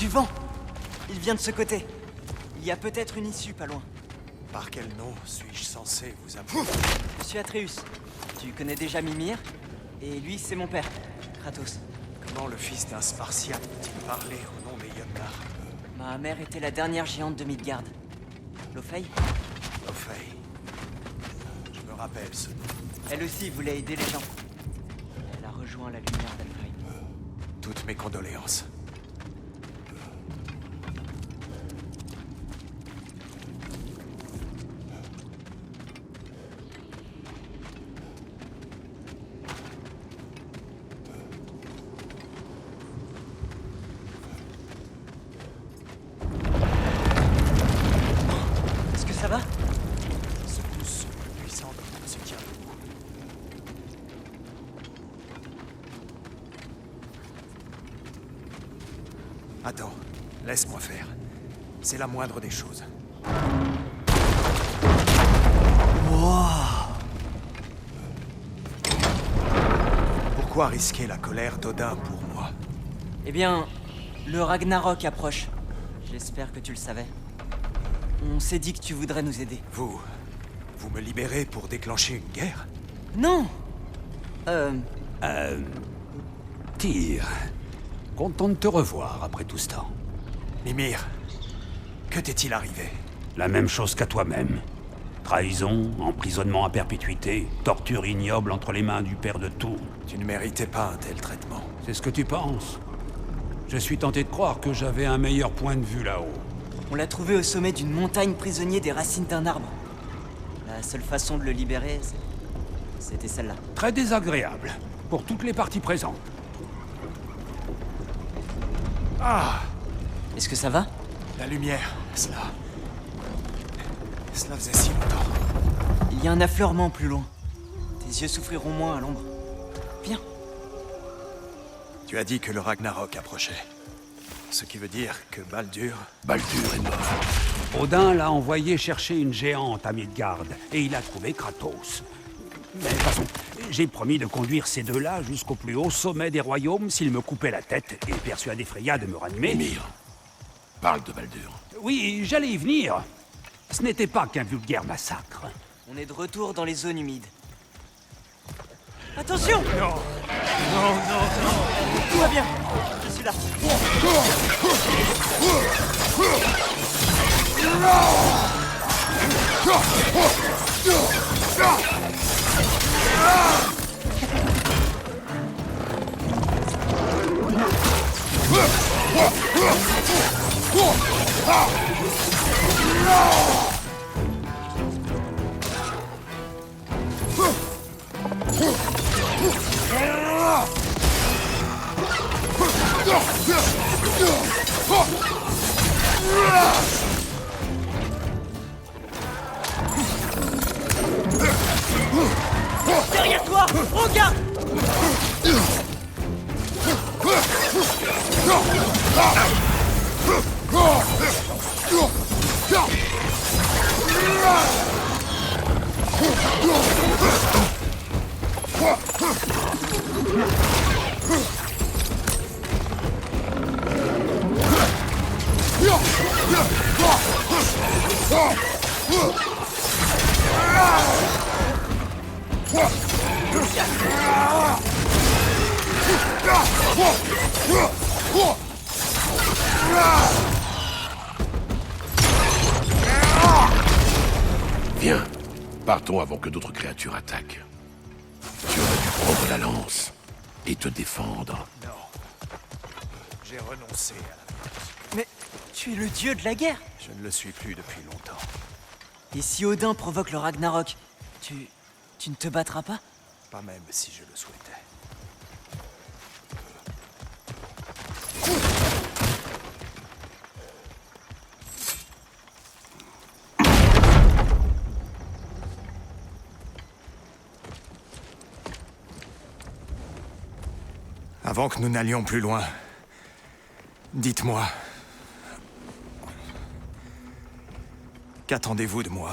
Du vent! Il vient de ce côté. Il y a peut-être une issue pas loin. Par quel nom suis-je censé vous appeler? Monsieur Atreus, tu connais déjà Mimir? Et lui, c'est mon père, Kratos. Comment le fils d'un Spartiate peut-il parler au nom des Jotnar? Ma mère était la dernière géante de Midgard. Laufey? Laufey. Je me rappelle ce nom. Elle aussi voulait aider les gens. Elle a rejoint la lumière d'Alfheim. Toutes mes condoléances. Est-ce que ça va? Ce pouce puissant comme se tient debout. Attends, laisse-moi faire. C'est la moindre des choses. Pourquoi risquer la colère d'Odin pour moi? Eh bien, le Ragnarok approche. J'espère que tu le savais. On s'est dit que tu voudrais nous aider. Vous me libérez pour déclencher une guerre? Non! Tyr, content de te revoir après tout ce temps. Mimir, que t'est-il arrivé? La même chose qu'à toi-même. Trahison, emprisonnement à perpétuité, torture ignoble entre les mains du père de tout. Tu ne méritais pas un tel traitement. C'est ce que tu penses? Je suis tenté de croire que j'avais un meilleur point de vue là-haut. On l'a trouvé au sommet d'une montagne prisonnier des racines d'un arbre. La seule façon de le libérer, c'était celle-là. Très désagréable, pour toutes les parties présentes. Ah! Est-ce que ça va? La lumière, cela faisait si longtemps. Il y a un affleurement plus loin. Tes yeux souffriront moins à l'ombre. Viens. Tu as dit que le Ragnarok approchait. Ce qui veut dire que Baldur... Baldur est mort. Odin l'a envoyé chercher une géante à Midgard, et il a trouvé Kratos. Mais de toute façon, j'ai promis de conduire ces deux-là jusqu'au plus haut sommet des royaumes s'ils me coupaient la tête et persuader Freya de me ranimer. Mimir, parle de Baldur. Oui, j'allais y venir. Ce n'était pas qu'un vulgaire massacre. On est de retour dans les zones humides. Attention! Non! Tout va bien. Je suis là. Derrière toi! Regarde! Viens, partons avant que d'autres créatures attaquent. Tu aurais dû prendre la lance et te défendre. Non. J'ai renoncé à la violence. Mais tu es le dieu de la guerre. Je ne le suis plus depuis longtemps. Et si Odin provoque le Ragnarok, tu ne te battras pas? Pas même si je le souhaitais. Avant que nous n'allions plus loin, dites-moi, qu'attendez-vous de moi?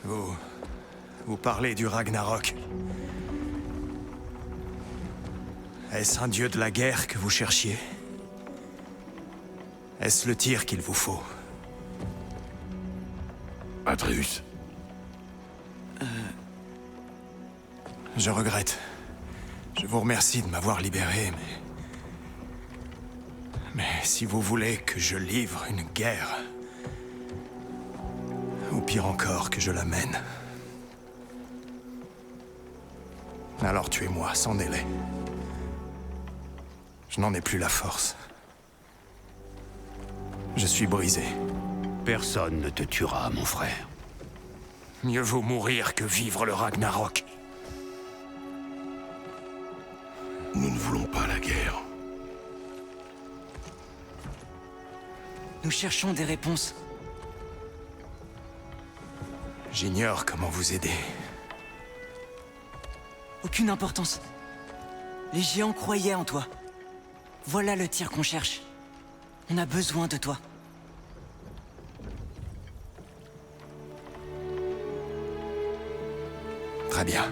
Vous parlez du Ragnarok. Est-ce un dieu de la guerre que vous cherchiez? Est-ce le tir qu'il vous faut? Atreus, Je regrette. Je vous remercie de m'avoir libéré, mais si vous voulez que je livre une guerre, ou pire encore, que je la mène, alors tuez-moi sans délai. Je n'en ai plus la force. Je suis brisé. Personne ne te tuera, mon frère. Mieux vaut mourir que vivre le Ragnarok. nous ne voulons pas la guerre. Nous cherchons des réponses. J'ignore comment vous aider. Aucune importance. Les géants croyaient en toi. Voilà le tir qu'on cherche. On a besoin de toi. Très bien.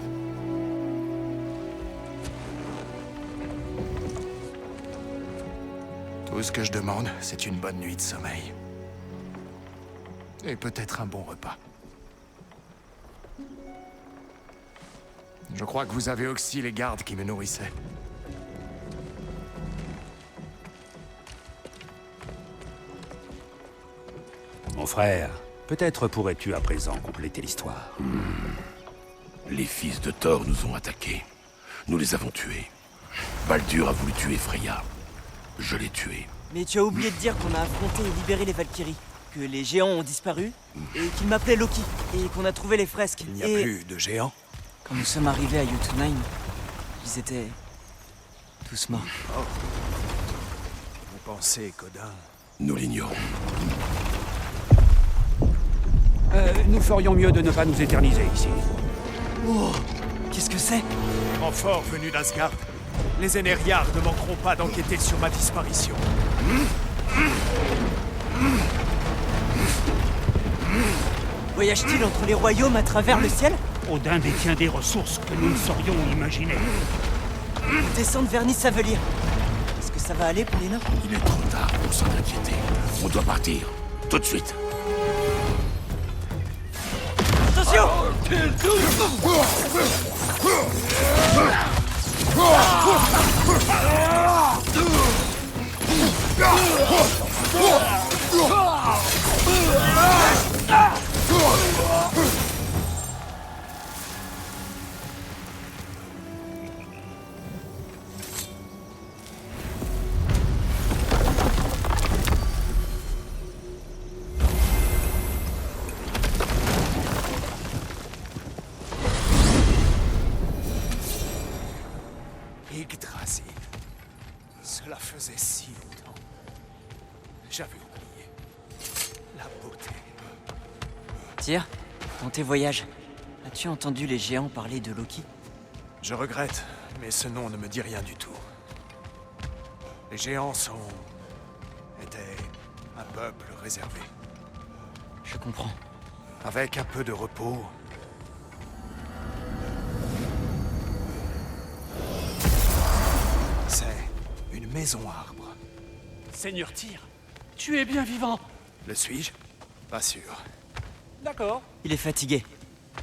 Tout ce que je demande, c'est une bonne nuit de sommeil. Et peut-être un bon repas. Je crois que vous avez aussi les gardes qui me nourrissaient. Mon frère, peut-être pourrais-tu à présent compléter l'histoire. Les fils de Thor nous ont attaqués. Nous les avons tués. Baldur a voulu tuer Freya. Je l'ai tué. Mais tu as oublié de dire qu'on a affronté et libéré les Valkyries, que les géants ont disparu, et qu'ils m'appelaient Loki, et qu'on a trouvé les fresques. Il n'y a et plus de géants. quand nous sommes arrivés à Jotunheim, ils étaient tous morts. Vous pensez qu'Odin... Nous l'ignorons. Nous ferions mieux de ne pas nous éterniser ici. Oh, qu'est-ce que c'est? Renfort venu d'Asgard. Les Énériards ne manqueront pas d'enquêter sur ma disparition. Voyage-t-il entre les royaumes à travers le ciel? Odin détient des ressources que nous ne saurions imaginer. Descendre vers Nisavelir. Est-ce que ça va aller pour les nains? Il est trop tard pour s'en inquiéter. On doit partir. Tout de suite. Attention! Yggdrasil. Cela faisait si longtemps. J'avais oublié. La beauté. Tyr, dans tes voyages, as-tu entendu les géants parler de Loki? Je regrette, mais ce nom ne me dit rien du tout. Les géants étaient un peuple réservé. Je comprends. Avec un peu de repos, c'est une maison arbre. Seigneur Tyr, tu es bien vivant. Le suis-je? Pas sûr. D'accord. Il est fatigué.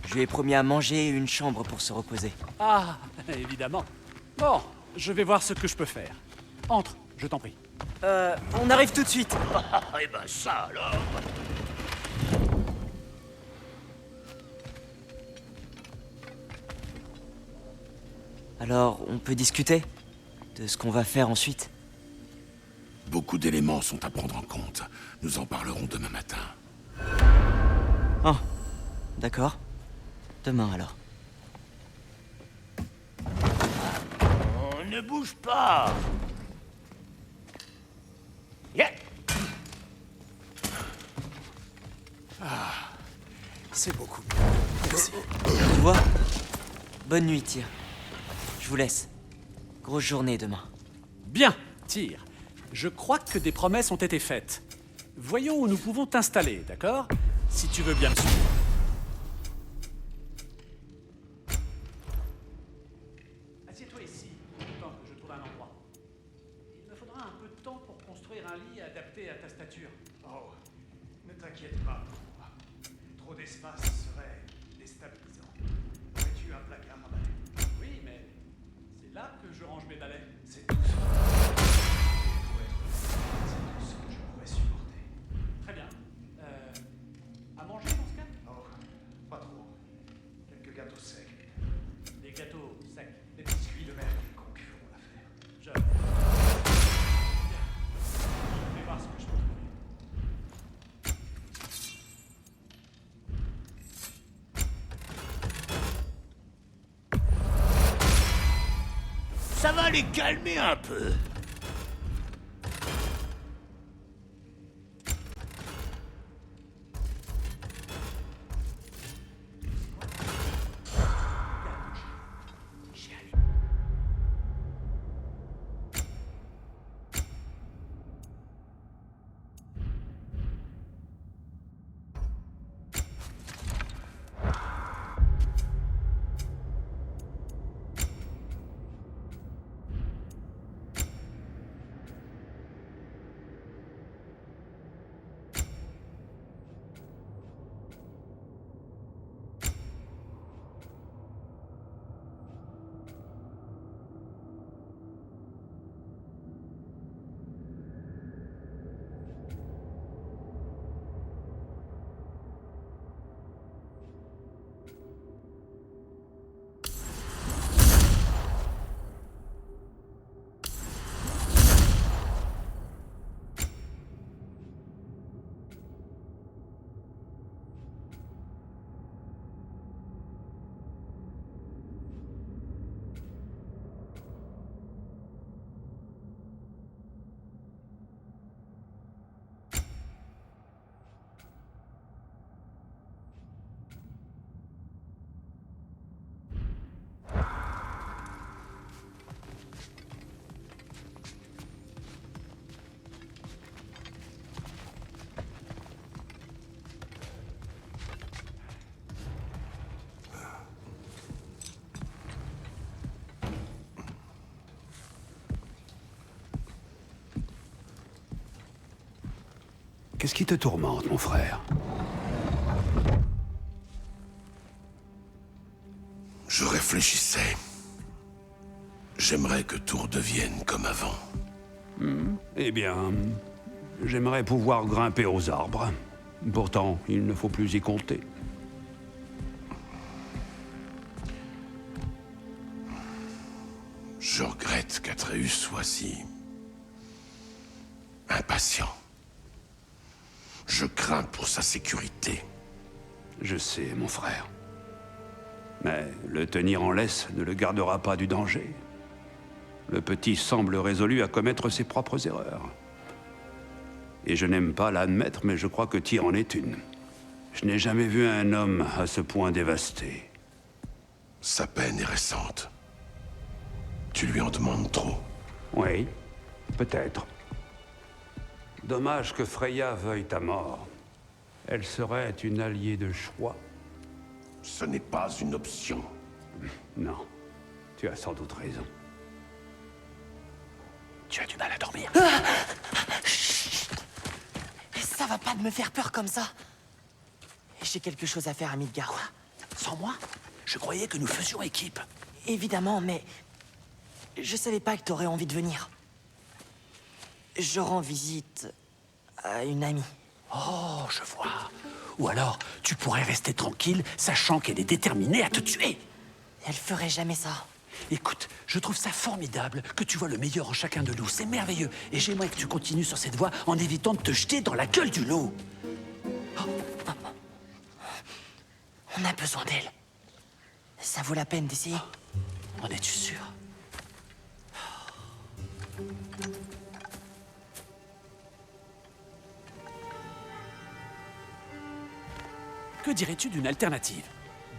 Je lui ai promis à manger et une chambre pour se reposer. Ah, évidemment. Bon, je vais voir ce que je peux faire. Entre, je t'en prie. On arrive tout de suite. Eh ben ça alors. Alors, on peut discuter de ce qu'on va faire ensuite. Beaucoup d'éléments sont à prendre en compte. Nous en parlerons demain matin. Ah, d'accord. Demain alors. On ne bouge pas. C'est beaucoup mieux. Merci. Tu vois? Bonne nuit, Tyr. Je vous laisse. Grosse journée demain. Bien, Tyr. Je crois que des promesses ont été faites. Voyons où nous pouvons t'installer, d'accord? Si tu veux bien me suivre. Assieds-toi ici, tant que je trouve un endroit. un lit adapté à ta stature. Oh, ne t'inquiète pas pour moi. Trop d'espace serait déstabilisant. Aurais-tu un placard à balai? Oui, mais c'est là que je range mes balais. C'est tout ce que je pourrais supporter. Très bien. À manger dans ce cas? Oh, pas trop. Quelques gâteaux secs. Des gâteaux secs. Des biscuits de mer quelconques feront l'affaire. Je vais voir ce que je peux trouver. Ça va les calmer un peu. Qu'est-ce qui te tourmente, mon frère? Je réfléchissais. J'aimerais que tout redevienne comme avant. Eh bien, j'aimerais pouvoir grimper aux arbres. Pourtant, il ne faut plus y compter. Je regrette qu'Atreus soit si... impatient. Je crains pour sa sécurité. Je sais, mon frère. Mais le tenir en laisse ne le gardera pas du danger. Le petit semble résolu à commettre ses propres erreurs. Et je n'aime pas l'admettre, mais je crois que Tyr en est une. Je n'ai jamais vu un homme à ce point dévasté. Sa peine est récente. Tu lui en demandes trop. Oui, peut-être. Dommage que Freya veuille ta mort. Elle serait une alliée de choix. Ce n'est pas une option. Non, tu as sans doute raison. Tu as du mal à dormir. Ça va pas de me faire peur comme ça. J'ai quelque chose à faire à Midgard. Sans moi? Je croyais que nous faisions équipe. Évidemment, mais... je savais pas que t'aurais envie de venir. Je rends visite à une amie. Oh, je vois. Ou alors, tu pourrais rester tranquille, sachant qu'elle est déterminée à te tuer. Elle ferait jamais ça. Écoute, je trouve ça formidable que tu vois le meilleur en chacun de nous. C'est merveilleux. Et j'aimerais que tu continues sur cette voie en évitant de te jeter dans la gueule du loup. On a besoin d'elle. Ça vaut la peine d'essayer. En es-tu sûr? Que dirais-tu d'une alternative?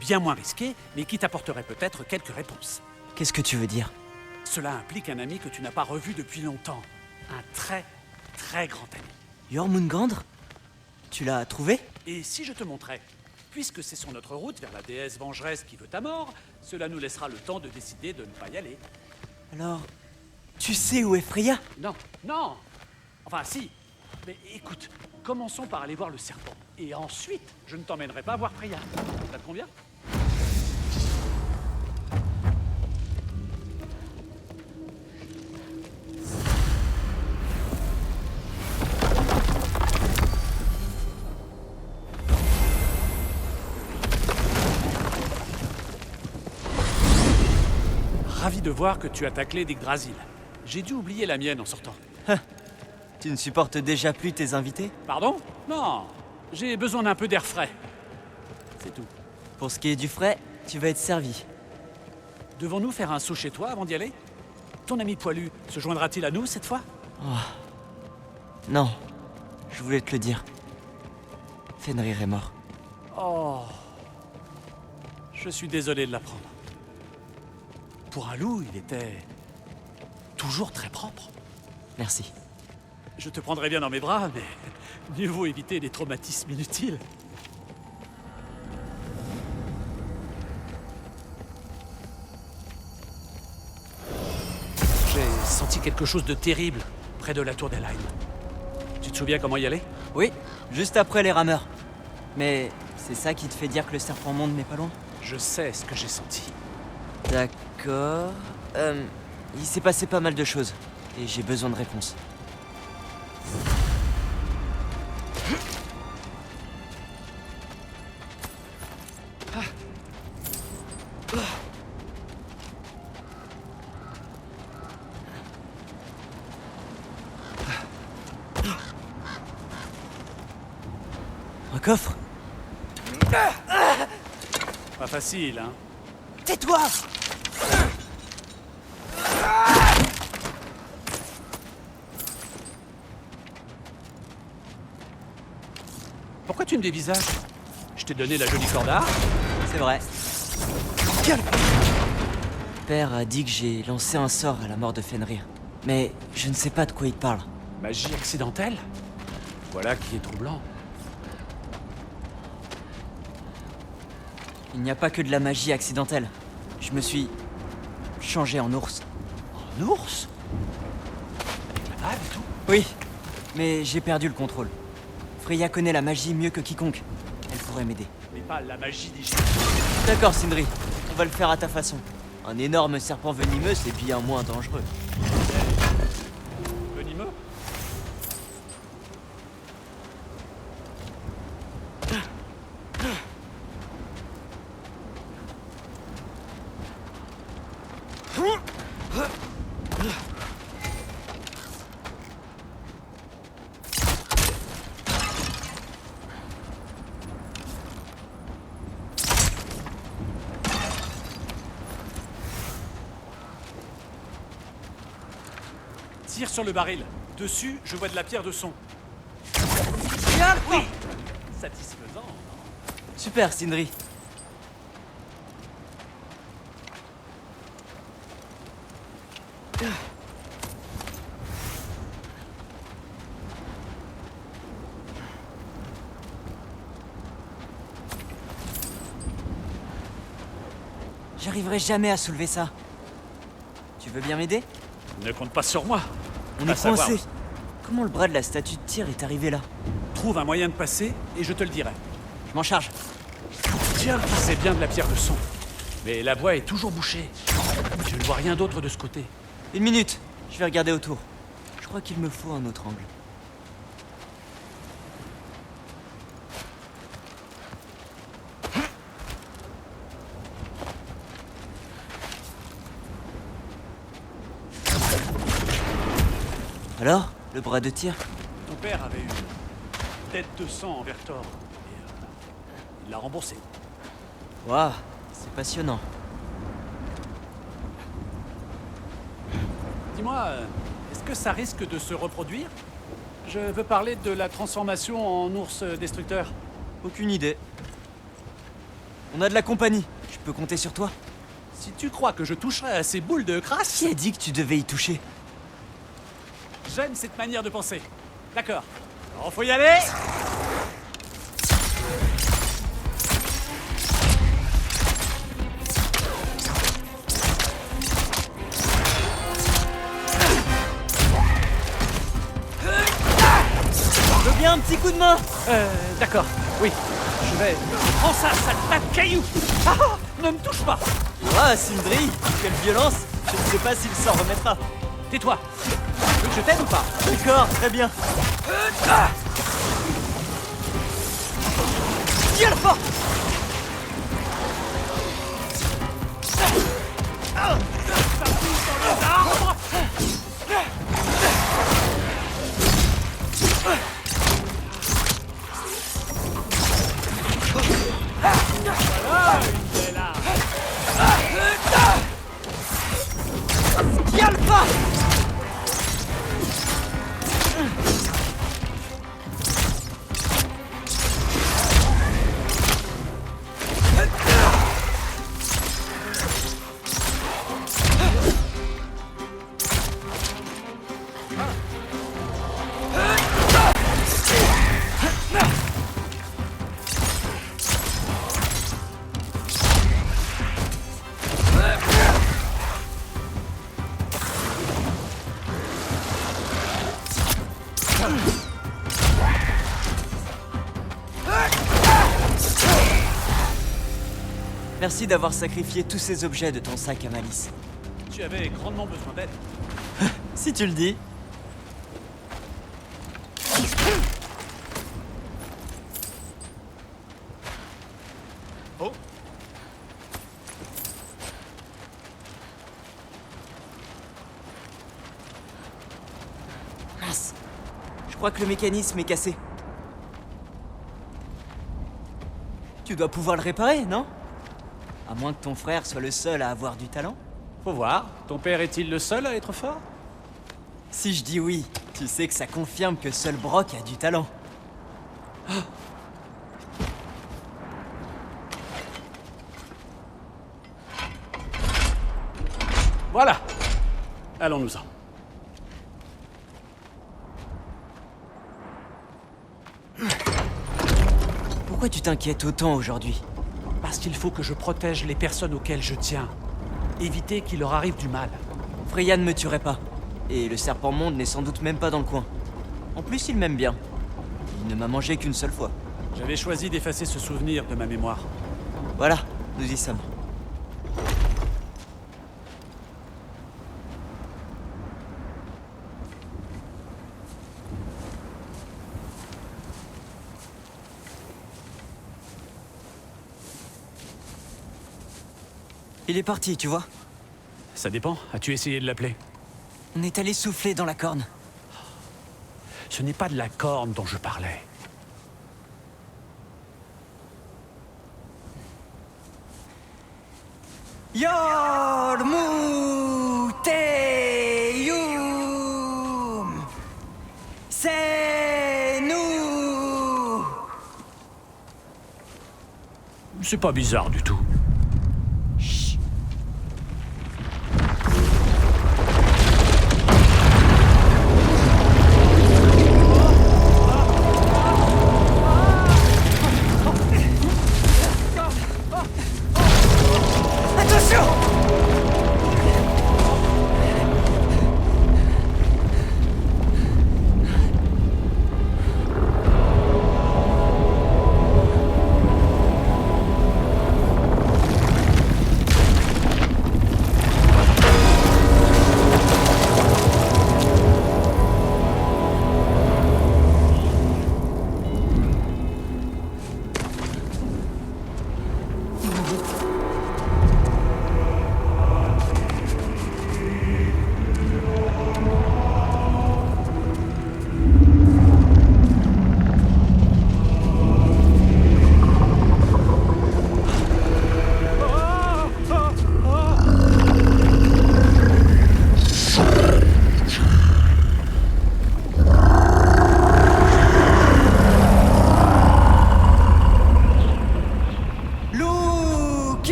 Bien moins risquée, mais qui t'apporterait peut-être quelques réponses. Qu'est-ce que tu veux dire? Cela implique un ami que tu n'as pas revu depuis longtemps. Un très, très grand ami. Jormungandr? Tu l'as trouvé? Et si je te montrais? Puisque c'est sur notre route vers la déesse vengeresse qui veut ta mort, cela nous laissera le temps de décider de ne pas y aller. Alors, tu sais où est Freya? Non, non! Enfin, si. Mais écoute, commençons par aller voir le serpent. Et ensuite, je ne t'emmènerai pas voir Freya. Ça te convient? Ravi de voir que tu as taclé d'Yggdrasil. J'ai dû oublier la mienne en sortant. Tu ne supportes déjà plus tes invités? Pardon? Non, j'ai besoin d'un peu d'air frais. C'est tout. Pour ce qui est du frais, tu vas être servi. Devons-nous faire un saut chez toi avant d'y aller? Ton ami poilu se joindra-t-il à nous cette fois? Non, je voulais te le dire. Fenrir est mort. Oh. Je suis désolé de l'apprendre. Pour un loup, il était toujours très propre. Merci. Je te prendrais bien dans mes bras, mais mieux vaut éviter des traumatismes inutiles. J'ai senti quelque chose de terrible près de la tour d'Helheim. Tu te souviens comment y aller? Oui, juste après les rameurs. Mais c'est ça qui te fait dire que le serpent monde n'est pas loin? Je sais ce que j'ai senti. D'accord. Il s'est passé pas mal de choses. Et j'ai besoin de réponses. Un coffre? Pas facile, hein? Tais-toi! Pourquoi tu me dévisages? Je t'ai donné la jolie corde à arc. C'est vrai. Père a dit que j'ai lancé un sort à la mort de Fenrir. Mais je ne sais pas de quoi il parle. Magie accidentelle? Voilà qui est troublant. Il n'y a pas que de la magie accidentelle. Je me suis changé en ours. Un ours? Ah, et tout? Oui, mais j'ai perdu le contrôle. Freya connaît la magie mieux que quiconque. Elle pourrait m'aider. Mais pas la magie d'Égypte. D'accord, Sindri. On va le faire à ta façon. Un énorme serpent venimeux, c'est bien moins dangereux. Venimeux? Tire sur le baril. Dessus, je vois de la pierre de son. Oui! Satisfaisant. Super, Sindri. J'arriverai jamais à soulever ça. Tu veux bien m'aider? Ne compte pas sur moi. On À est savoir, coincé. Comment le bras de la statue de tir est arrivé là? Trouve un moyen de passer et je te le dirai. Je m'en charge. Tiens, c'est bien de la pierre de son. Mais la voie est toujours bouchée. Je ne vois rien d'autre de ce côté. Une minute. Je vais regarder autour. Je crois qu'il me faut un autre angle. Alors, le bras de tir? Ton père avait une tête de sang envers Thor. Et il l'a remboursé. Waouh, c'est passionnant. Dis-moi, est-ce que ça risque de se reproduire? Je veux parler de la transformation en ours destructeur. Aucune idée. On a de la compagnie. Je peux compter sur toi? Si tu crois que je toucherai à ces boules de crasse, Qui a dit que tu devais y toucher? j'aime cette manière de penser. D'accord. Alors, faut y aller! filer un petit coup de main? D'accord, oui. Je vais... Prends ça, sale tas de cailloux! Ah, ne me touche pas! Ah, Sindri, quelle violence! Je ne sais pas s'il s'en remettra. Tais-toi! Tu veux que je t'aide ou pas? D'accord, très bien. Tiens le fort! Tiens le pas! Merci d'avoir sacrifié tous ces objets de ton sac à malice. Tu avais grandement besoin d'aide. Si tu le dis. Oh! Mince. Je crois que le mécanisme est cassé. Tu dois pouvoir le réparer, non? À moins que ton frère soit le seul à avoir du talent. Faut voir. Ton père est-il le seul à être fort? Si je dis oui, tu sais que ça confirme que seul Brock a du talent. Voilà! Allons-nous-en. Pourquoi tu t'inquiètes autant aujourd'hui? Parce qu'il faut que je protège les personnes auxquelles je tiens. Éviter qu'il leur arrive du mal. Freya ne me tuerait pas. Et le serpent monde n'est sans doute même pas dans le coin. En plus, il m'aime bien. Il ne m'a mangé qu'une seule fois. J'avais choisi d'effacer ce souvenir de ma mémoire. Voilà, nous y sommes. Il est parti, tu vois. Ça dépend. As-tu essayé de l'appeler? On est allé souffler dans la corne. Ce n'est pas de la corne dont je parlais. Yormuteyum. C'est nous. C'est pas bizarre du tout.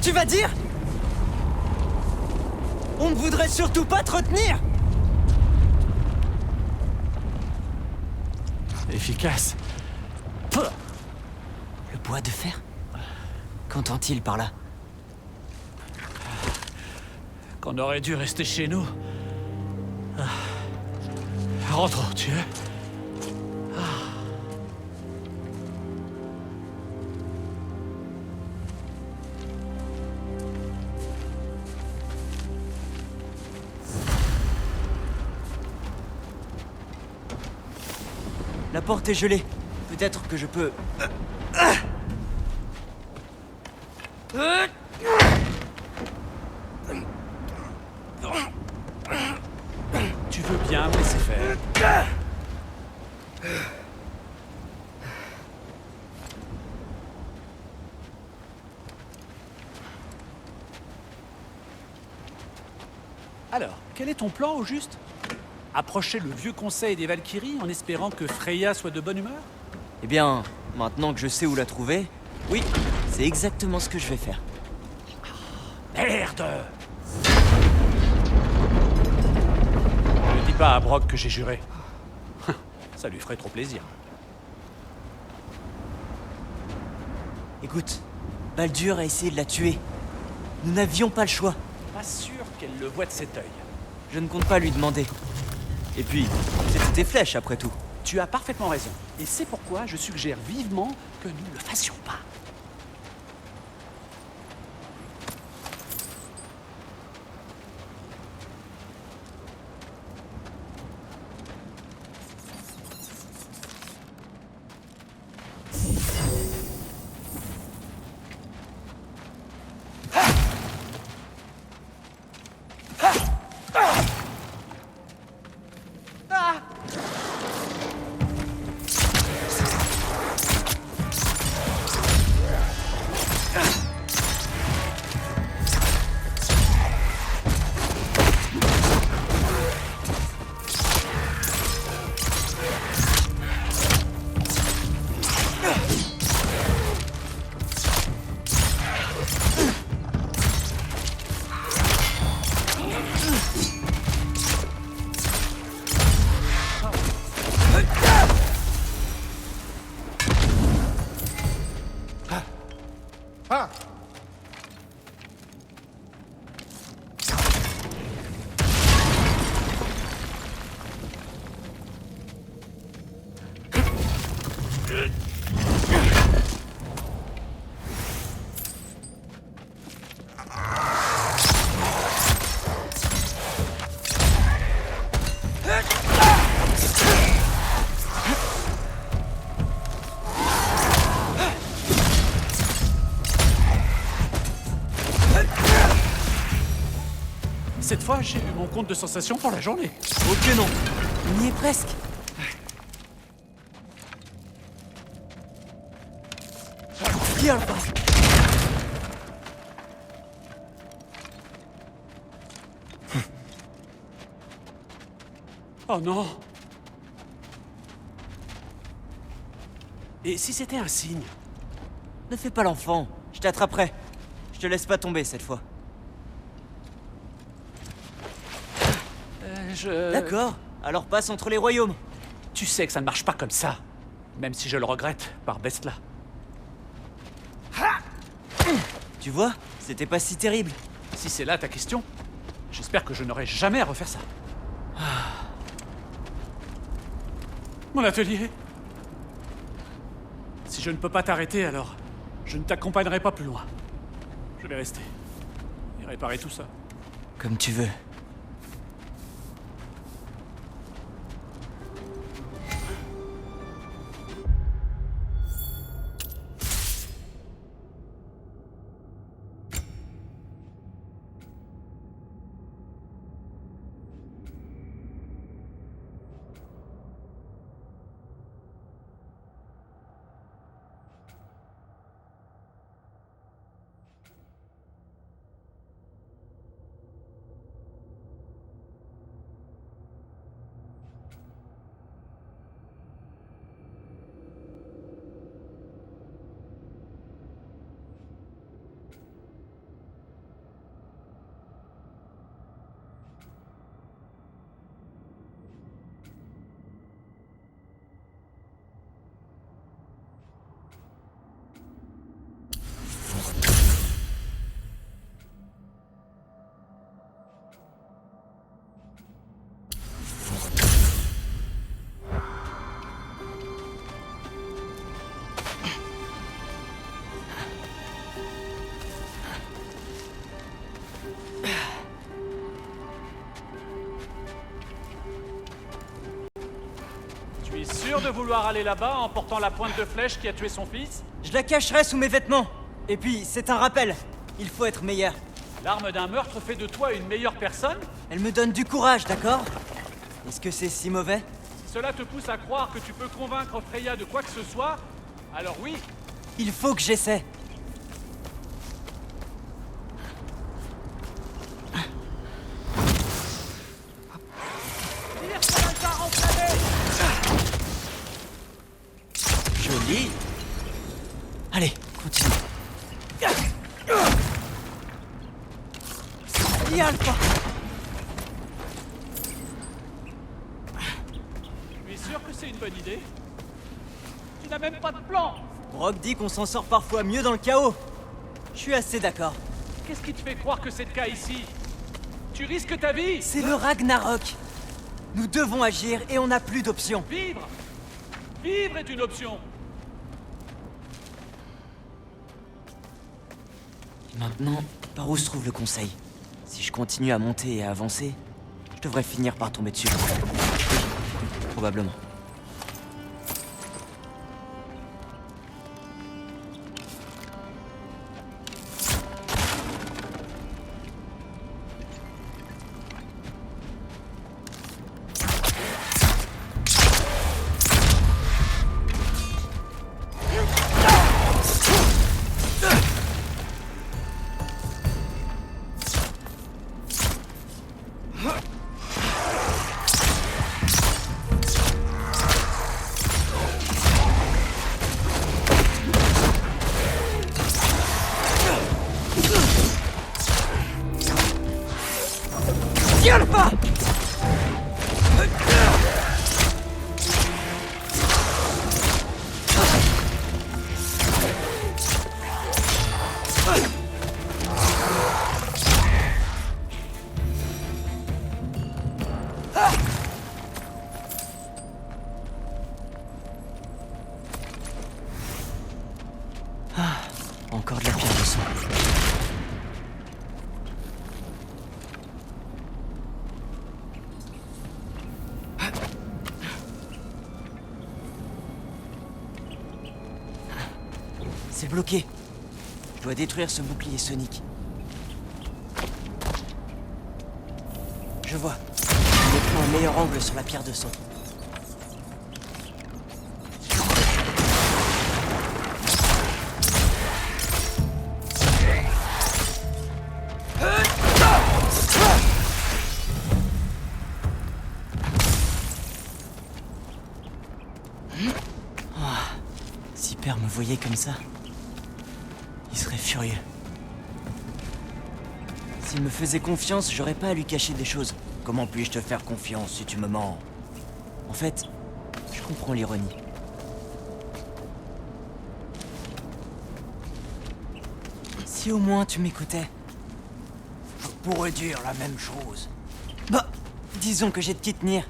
tu vas dire? On ne voudrait surtout pas te retenir! Efficace. Pouh. Le bois de fer? Qu'entend-il par là? Qu'on aurait dû rester chez nous. Ah. Rentrons, tu veux? La porte est gelée. Peut-être que je peux... Tu veux bien me laisser faire? Alors, quel est ton plan au juste? Approcher le vieux conseil des Valkyries en espérant que Freya soit de bonne humeur? Eh bien, maintenant que je sais où la trouver, oui, c'est exactement ce que je vais faire. Merde! Ne dis pas à Brock que j'ai juré. Ça lui ferait trop plaisir. Écoute, Baldur a essayé de la tuer. Nous n'avions pas le choix. Pas sûr qu'elle le voie de cet œil. Je ne compte pas lui demander. Et puis, c'était tes flèches après tout. Tu as parfaitement raison. Et c'est pourquoi je suggère vivement que nous ne le fassions pas. Cette fois, j'ai eu mon compte de sensations pour la journée. Ok non, on y est presque. Viens là-bas. Oh non! Et si c'était un signe? Ne fais pas l'enfant, je t'attraperai. Je te laisse pas tomber cette fois. D'accord, alors passe entre les royaumes. Tu sais que ça ne marche pas comme ça. Même si je le regrette, par Bestla. Tu vois, c'était pas si terrible. Si c'est là ta question, j'espère que je n'aurai jamais à refaire ça. Mon atelier. Si je ne peux pas t'arrêter, alors je ne t'accompagnerai pas plus loin. Je vais rester et réparer tout ça. Comme tu veux. vouloir aller là-bas en portant la pointe de flèche qui a tué son fils? Je la cacherai sous mes vêtements. Et puis, c'est un rappel. Il faut être meilleur. L'arme d'un meurtre fait de toi une meilleure personne? Elle me donne du courage, d'accord? Est-ce que c'est si mauvais? Si cela te pousse à croire que tu peux convaincre Freya de quoi que ce soit, alors oui. Il faut que j'essaie. Joli. Allez, continue. Alpha. Tu es sûr que c'est une bonne idée? Tu n'as même pas de plan! Brok dit qu'on s'en sort parfois mieux dans le chaos. Je suis assez d'accord. Qu'est-ce qui te fait croire que c'est le cas ici? Tu risques ta vie! C'est le Ragnarok. Nous devons agir et on n'a plus d'options. Vivre! Vivre est une option! Et maintenant, par où se trouve le conseil? Si je continue à monter et à avancer, je devrais finir par tomber dessus. Oui, probablement. Alpha! Encore de la pierre de sang. C'est bloqué. Je dois détruire ce bouclier sonique. Je vois. Je vais prendre un meilleur angle sur la pierre de sang. Si Père me voyait comme ça, il serait furieux. S'il me faisait confiance, j'aurais pas à lui cacher des choses. Comment puis-je te faire confiance si tu me mens? En fait, je comprends l'ironie. Si au moins tu m'écoutais, je pourrais dire la même chose. Bah, disons que j'ai de qui tenir.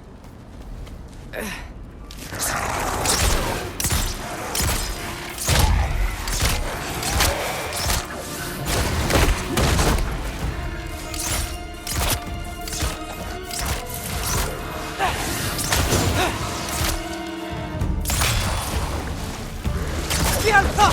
Alpha!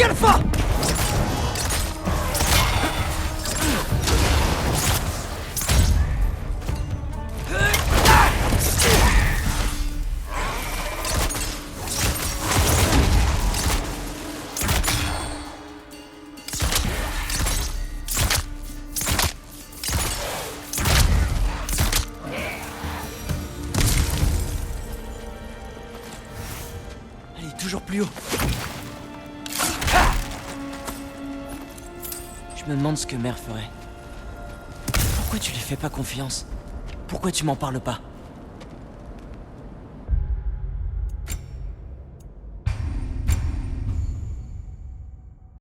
Alpha! Allez, toujours plus haut. Je me demande ce que Mère ferait. Pourquoi tu lui fais pas confiance? Pourquoi tu m'en parles pas?